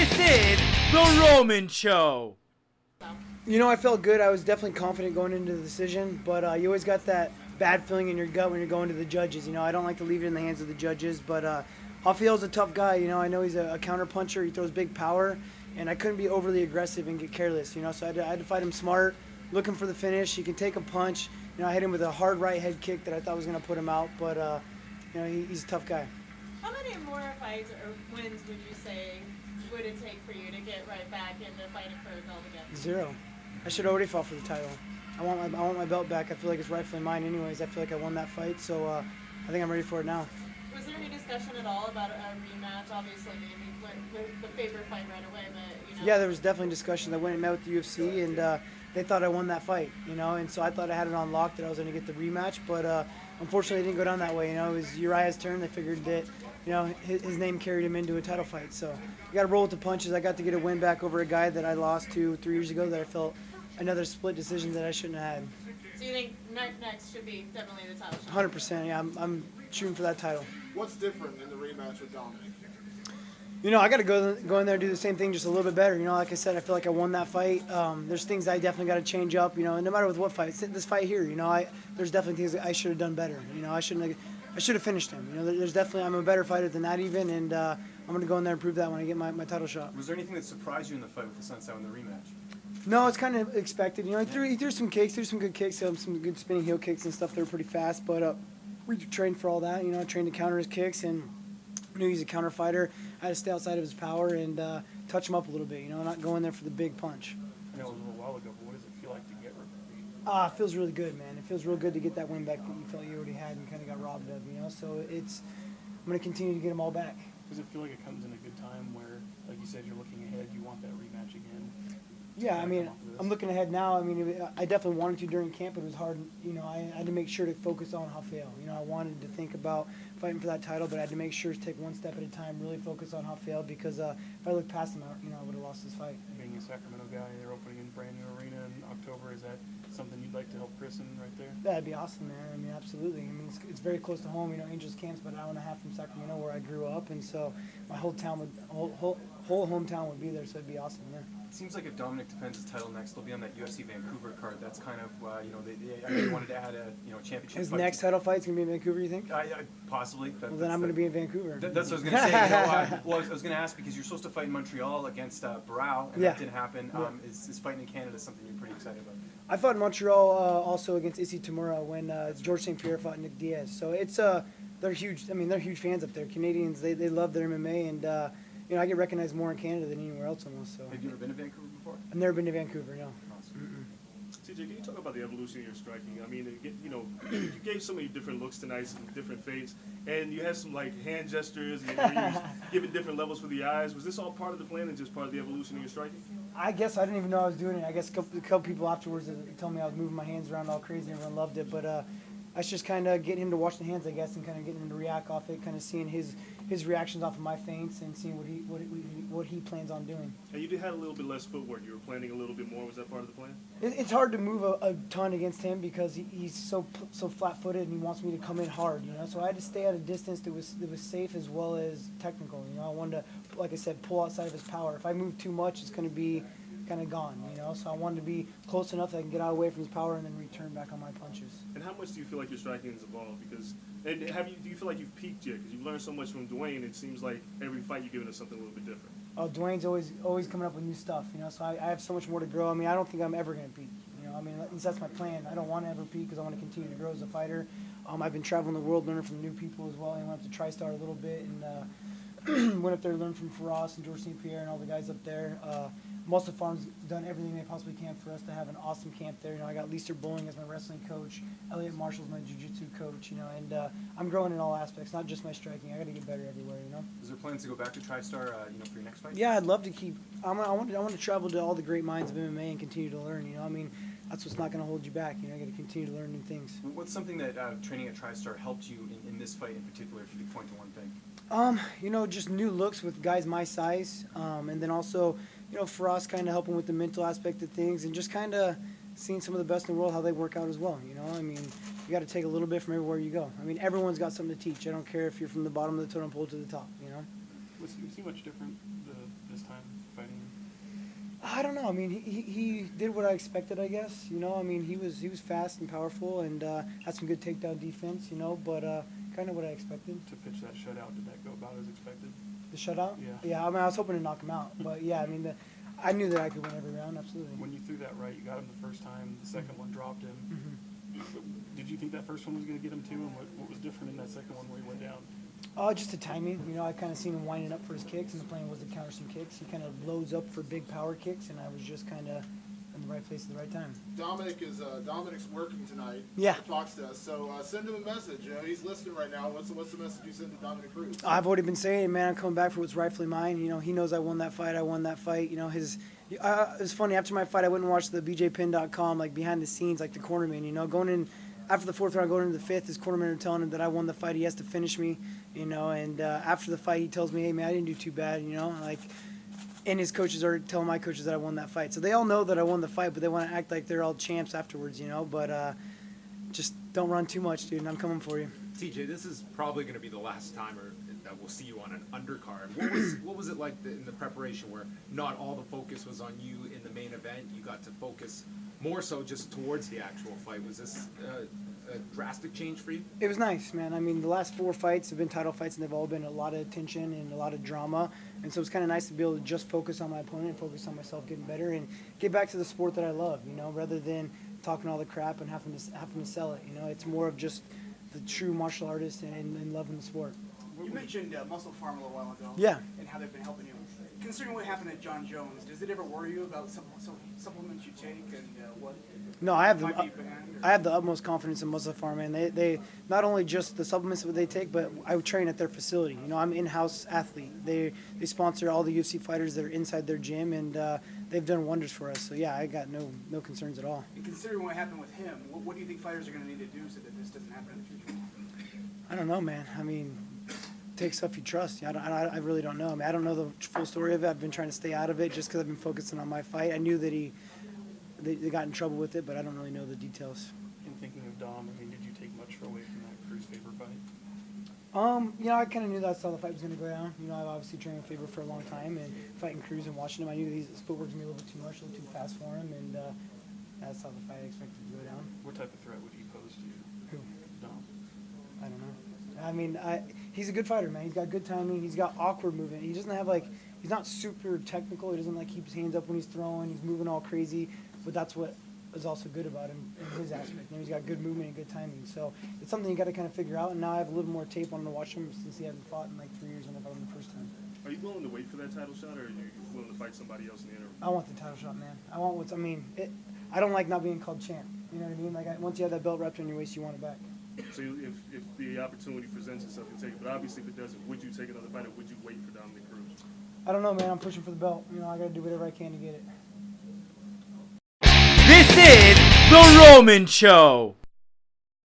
This is The Roman Show. You know, I felt good. I was definitely confident going into the decision, but you always got that bad feeling in your gut when you're going to the judges. You know, I don't like to leave it in the hands of the judges, but Raphael's a tough guy. You know, I know he's a counter puncher. He throws big power, and I couldn't be overly aggressive and get careless. You know, so I had to fight him smart, looking for the finish. He can take a punch. You know, I hit him with a hard right head kick that I thought was going to put him out, but you know, he's a tough guy. How many more fights or wins would you say would it take for you to get right back into fighting for the belt again? 0. I should already fought for the title. I want my belt back. I feel like it's rightfully mine anyways. I feel like I won that fight, so I think I'm ready for it now. Was there any discussion at all about a rematch? Obviously, maybe with the favorite fight right away, but you know. Yeah, there was definitely discussion. I went and met with the UFC, and they thought I won that fight, you know, and so I thought I had it on lock that I was going to get the rematch, but unfortunately it didn't go down that way. You know, it was Uriah's turn. They figured that, you know, his name carried him into a title fight, so you got to roll with the punches. I got to get a win back over a guy that I lost to 3 years ago that I felt another split decision that I shouldn't have had. So you think next should be definitely the title shot? 100%, yeah. I'm shooting for that title. What's different in the rematch with Dominic? You know, I got to go in there and do the same thing, just a little bit better. You know, like I said, I feel like I won that fight. There's things I definitely got to change up. You know, and no matter with what fight, this fight here, you know, there's definitely things that I should have done better. You know, I should have finished him. You know, there's definitely I'm a better fighter than that even, and I'm going to go in there and prove that when I get my title shot. Was there anything that surprised you in the fight with Assuncao in the rematch? No, it's kind of expected. You know, he threw some kicks, threw some good kicks, some good spinning heel kicks and stuff. They were pretty fast, but we trained for all that. You know, I trained to counter his kicks and knew he's a counter fighter. I had to stay outside of his power and touch him up a little bit. You know, not go in there for the big punch. I know it was a little while ago, but what does it feel like to get reprieve? It feels really good, man. It feels real good to get that win back that you felt you already had and kind of got robbed of. You know, so I'm going to continue to get them all back. Does it feel like it comes in a good time where, like you said, you're looking ahead, you want that rematch again? Yeah, I mean, I'm looking ahead now. I mean, I definitely wanted to during camp, but it was hard. You know, I had to make sure to focus on Raphael. You know, I wanted to think about fighting for that title, but I had to make sure to take one step at a time, really focus on Raphael, because if I looked past him, I would have lost this fight. Being a Sacramento guy, they're opening a brand new arena in October. Is that something you'd like to help christen right there? That'd be awesome, man. I mean, absolutely. I mean, it's very close to home. You know, Angels Camp's about an hour and a half from Sacramento, where I grew up, and so my whole hometown would be there, so it'd be awesome. Yeah. It seems like if Dominic defends his title next, they'll be on that UFC Vancouver card. That's kind of, you know, they wanted to add a championship. His next title fight's gonna be in Vancouver, you think? Possibly. Well, then I'm gonna be in Vancouver. That's what I was gonna say. You know, well, I was gonna ask because you're supposed to fight in Montreal against Barao, and that didn't happen. Is fighting in Canada something you're pretty excited about? I fought in Montreal also against Issy Tamura when George St. Pierre fought Nick Diaz. So it's they're huge. I mean, they're huge fans up there. Canadians, they love their MMA, and you know, I get recognized more in Canada than anywhere else almost. So. Have you ever been to Vancouver before? I've never been to Vancouver, no. Awesome. CJ, can you talk about the evolution of your striking? I mean, you know, you gave so many different looks tonight, some different feints, and you had some like hand gestures, and you were giving different levels for the eyes. Was this all part of the plan and just part of the evolution of your striking? I guess I didn't even know I was doing it. I guess a couple people afterwards told me I was moving my hands around all crazy. Everyone loved it, but that's just kind of getting him to watch the hands, I guess, and kind of getting him to react off it, kind of seeing his reactions off of my feints and seeing what he plans on doing. And you had a little bit less footwork. You were planning a little bit more. Was that part of the plan? It's hard to move a ton against him because he's so flat-footed and he wants me to come in hard, you know. So I had to stay at a distance that was safe as well as technical. You know, I wanted to, like I said, pull outside of his power. If I move too much, it's going to be kind of gone, you know. So I wanted to be close enough that I can get out away from his power and then return back on my punches. And how much do you feel like your striking has evolved? Because do you feel like you've peaked yet? Because you've learned so much from Dwayne. It seems like every fight you're giving us something a little bit different. Oh, Dwayne's always coming up with new stuff, you know. So I have so much more to grow. I mean, I don't think I'm ever going to peak. You know, I mean, at least that's my plan. I don't want to ever peak because I want to continue to grow as a fighter. I've been traveling the world, learning from new people as well. I went up to TriStar a little bit and went up there to learn from Faraz and George St. Pierre and all the guys up there. Muscle Farm's done everything they possibly can for us to have an awesome camp there. You know, I got Leister Bowling as my wrestling coach, Elliot Marshall's my jiu-jitsu coach, you know, and I'm growing in all aspects, not just my striking. I got to get better everywhere, you know. Is there plans to go back to TriStar, you know, for your next fight? Yeah, I'd love to keep. I want to travel to all the great minds of MMA and continue to learn. You know, I mean, that's what's not going to hold you back. You know, I got to continue to learn new things. What's something that training at TriStar helped you in this fight in particular? If you could point to one thing. You know, just new looks with guys my size, and then also, you know, for us, kind of helping with the mental aspect of things, and just kind of seeing some of the best in the world how they work out as well. You know, I mean, you got to take a little bit from everywhere you go. I mean, everyone's got something to teach. I don't care if you're from the bottom of the totem pole to the top. You know. Was he much different the this time fighting? I don't know. I mean, he did what I expected, I guess. You know, I mean, he was fast and powerful and had some good takedown defense. You know, but kind of what I expected. To pitch that shutout, did that go about as expected? The shutout? Yeah. Yeah. I mean, I was hoping to knock him out, but yeah, I mean, I knew that I could win every round. Absolutely. When you threw that right, you got him the first time. The second one dropped him. Did you think that first one was going to get him too? And what was different in that second one where he went down? Just the timing. You know, I kind of seen him winding up for his kicks, and the plan was to counter some kicks. He kind of loads up for big power kicks, and I was just kind of in the right place at the right time. Dominic's working tonight. Yeah. Talks to us. So send him a message. You know, he's listening right now. What's the message you send to Dominic Cruz? I've already been saying, man, I'm coming back for what's rightfully mine. You know, he knows I won that fight. I won that fight. You know, it's funny. After my fight, I went and watched the BJPin.com, like behind the scenes, like the cornerman. You know, going in after the fourth round, going into the fifth, his cornermen are telling him that I won the fight. He has to finish me. You know, and after the fight, he tells me, hey, man, I didn't do too bad. You know, like. And his coaches are telling my coaches that I won that fight. So they all know that I won the fight, but they want to act like they're all champs afterwards, you know. But just don't run too much, dude, and I'm coming for you. TJ, this is probably going to be the last time that we'll see you on an undercard. What was it like in the preparation where not all the focus was on you in the main event? You got to focus more so just towards the actual fight. Was this a drastic change for you? It was nice, man. I mean, the last 4 fights have been title fights, and they've all been a lot of tension and a lot of drama. And so it's kind of nice to be able to just focus on my opponent and focus on myself getting better and get back to the sport that I love, you know, rather than talking all the crap and having to sell it. You know, it's more of just the true martial artist and loving the sport. You mentioned Muscle Farm a little while ago. Yeah. And how they've been helping you. Considering what happened at John Jones, does it ever worry you about some supplements you take and what? No, I have might be banned, I have the utmost confidence in Muscle Farm, man. They not only just the supplements that they take, but I train at their facility. You know, I'm an in-house athlete. They sponsor all the UFC fighters that are inside their gym, and they've done wonders for us. So yeah, I got no concerns at all. And considering what happened with him, what do you think fighters are going to need to do so that this doesn't happen in the future? I don't know, man. I mean, take stuff you trust. I really don't know. I mean, I don't know the full story of it. I've been trying to stay out of it just because I've been focusing on my fight. I knew that they got in trouble with it, but I don't really know the details. In thinking of Dom, I mean, did you take much away from that Cruz Faber fight? You know, I kind of knew that's how the fight was going to go down. You know, I've obviously trained with Faber for a long time, and fighting Cruz and watching him, I knew his footwork was going to be a little bit too much, a little too fast for him, and that's how the fight I expected to go down. What type of threat would he pose to you? Who? Dom. I don't know. I mean, he's a good fighter, man. He's got good timing. He's got awkward movement. He doesn't have, like, he's not super technical. He doesn't, like, keep his hands up when he's throwing. He's moving all crazy, but that's what is also good about him in his aspect. You know, he's got good movement and good timing. So it's something you got to kind of figure out. And now I have a little more tape on him to watch him since he hasn't fought in like 3 years when I fought him the first time. Are you willing to wait for that title shot, or are you willing to fight somebody else in the interim? I want the title shot, man. I want what's. I mean, I don't like not being called champ. You know what I mean? Like once you have that belt wrapped around your waist, you want it back. So if the opportunity presents itself, you take it. But obviously, if it doesn't, would you take another fight, or would you wait for Dominic Cruz? I don't know, man. I'm pushing for the belt. You know, I got to do whatever I can to get it. This is The Roman Show.